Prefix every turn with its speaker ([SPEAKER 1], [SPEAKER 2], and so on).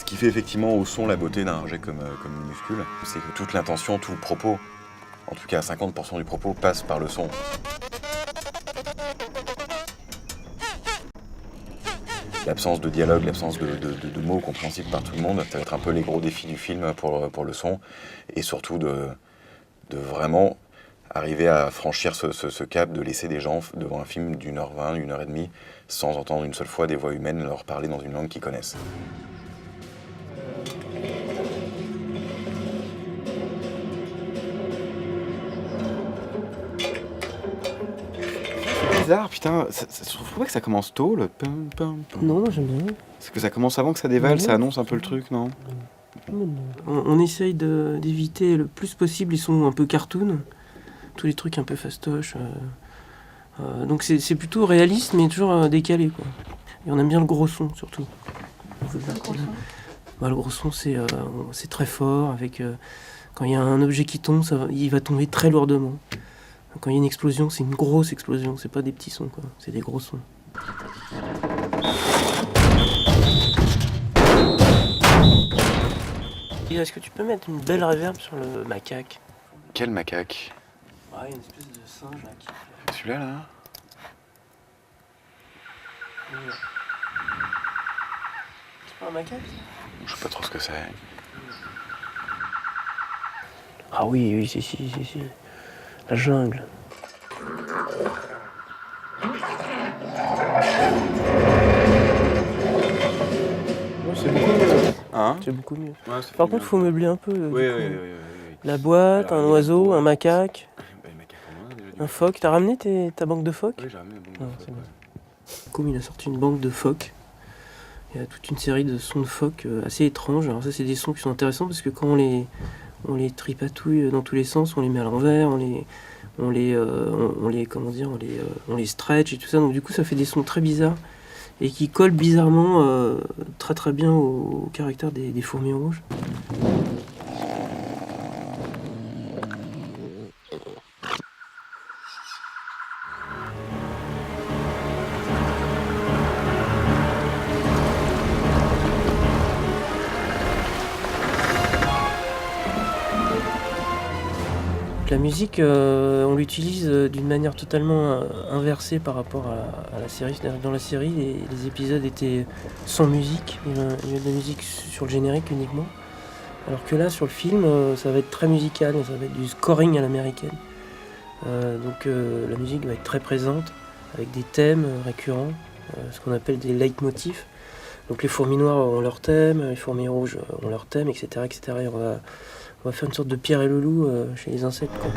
[SPEAKER 1] Ce qui fait effectivement au son la beauté d'un objet comme Minuscule, c'est que toute l'intention, tout le propos, en tout cas 50% du propos, passe par le son. L'absence de dialogue, l'absence de mots compréhensibles par tout le monde, ça va être un peu les gros défis du film pour le son, et surtout de vraiment arriver à franchir ce cap, de laisser des gens devant un film d'1h20, 1h30, sans entendre une seule fois des voix humaines leur parler dans une langue qu'ils connaissent. Bizarre, putain, je trouve pas que ça commence tôt, le pum pum pum.
[SPEAKER 2] Non, moi j'aime bien.
[SPEAKER 1] Parce que ça commence avant que ça dévale,
[SPEAKER 2] Non.
[SPEAKER 1] ça annonce un peu le truc, non?
[SPEAKER 2] On essaye d'éviter le plus possible les sons un peu cartoon, tous les trucs un peu fastoches. Donc c'est plutôt réaliste, mais toujours décalé, quoi. Et on aime bien le gros son, surtout. Le gros son, c'est très fort, avec quand il y a un objet qui tombe, il va tomber très lourdement. Quand il y a une explosion, c'est une grosse explosion, c'est pas des petits sons, quoi. C'est des gros sons. Et est-ce que tu peux mettre une belle reverb sur le macaque?
[SPEAKER 1] Quel macaque?
[SPEAKER 2] Ouais, une espèce de singe là qui...
[SPEAKER 1] Celui-là, là?
[SPEAKER 2] C'est pas un macaque?
[SPEAKER 1] Je sais pas trop ce que c'est.
[SPEAKER 2] Ah oui, si. La jungle. C'est beaucoup mieux.
[SPEAKER 1] Hein?
[SPEAKER 2] C'est beaucoup mieux.
[SPEAKER 1] Ouais,
[SPEAKER 2] Par contre, il faut meubler un peu.
[SPEAKER 1] Oui.
[SPEAKER 2] La boîte,
[SPEAKER 1] Alors,
[SPEAKER 2] un oiseau, un macaque,
[SPEAKER 1] Bah, les macaques, on en a déjà du
[SPEAKER 2] un phoque. T'as ramené ta banque de phoques?
[SPEAKER 1] Oui, j'ai ramené une banque de
[SPEAKER 2] c'est
[SPEAKER 1] phoques,
[SPEAKER 2] bon.
[SPEAKER 1] ouais.
[SPEAKER 2] Comme il a sorti une banque de phoques, il y a toute une série de sons de phoques assez étranges. Alors ça, c'est des sons qui sont intéressants parce que quand on les tripatouille dans tous les sens, on les met à l'envers, on les stretch et tout ça. Donc du coup, ça fait des sons très bizarres et qui collent bizarrement très très bien au caractère des fourmis rouges. La musique, on l'utilise d'une manière totalement inversée par rapport à la série. C'est-à-dire que dans la série, les épisodes étaient sans musique, il y avait de la musique sur le générique uniquement. Alors que là, sur le film, ça va être très musical, ça va être du scoring à l'américaine. Donc la musique va être très présente, avec des thèmes récurrents, ce qu'on appelle des leitmotifs. Donc les fourmis noires ont leur thème, les fourmis rouges ont leur thème, etc. etc. Et on va faire une sorte de Pierre et le loup chez les insectes, quoi.